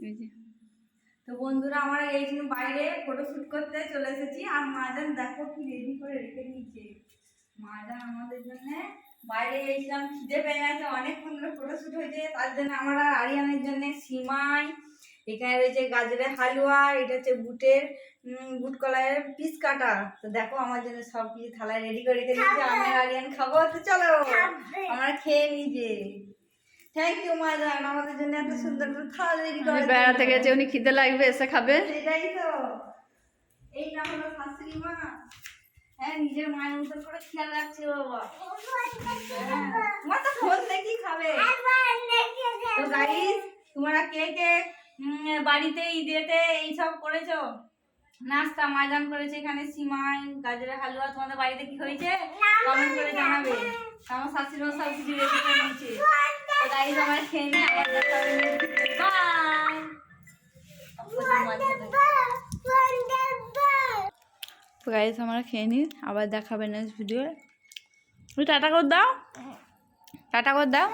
এই যে তো বন্ধুরা আমরা এই জন্য বাইরে ফটোশুট করতে চলে এসেছি। আর মাজান দেখো কি রেডি করে রেখে দিয়েছে। মাজান আমাদের জন্য বাইরে গেছিলাম, খিদে পেয়ে গেছে, অনেকক্ষণ ধরে ফটোশুট হয়েছে, তার জন্য আমরা আরিয়ানের জন্য সিমাই, এখানে রয়েছে গাজরের হালুয়া, এটা হচ্ছে বুট কলাইয়ের পিস কাটা। তো দেখো আমার জন্য সব কিছু থালায় রেডি করে রেখে দিয়েছে। আমি আর আরিয়ান খাবো, তো চলো আমরা খেয়ে নিজে। থ্যাংক ইউ মাজান আমাদের জন্য এত সুন্দর করে থালা রেডি করে। বেড়াতে গেছে, উনি খিদে লাগবে এসে খাবে। সেটাই তো, এই না হলো শাশুড়ি মা। হ্যাঁ, নিজের মায়ের মতন করে খেয়াল রাখছে বাবা। তোমার তো ফোন দেখি খাবে। তো গাইস, তোমরা কে কে বাড়িতে ঈদেতে এইসব করেছো নাস্তা? মাজান করেছে এখানে সিমাই, গাজরের হালুয়া। তোমাদের বাড়িতে কি হয়েছে কমেন্ট করে জানাবে। আমার শাশুড়ি মা সব কিছু রেডি করে নিয়েছে। তো গাইস আমরা খেয়ে নিই, আবার দেখা হবে। বাই। তো গাইস আমরা খেয়ে নিই, আবার দেখাবে নেক্সট ভিডিও। তুমি টাটা করে দাও, টাটা করে দাও।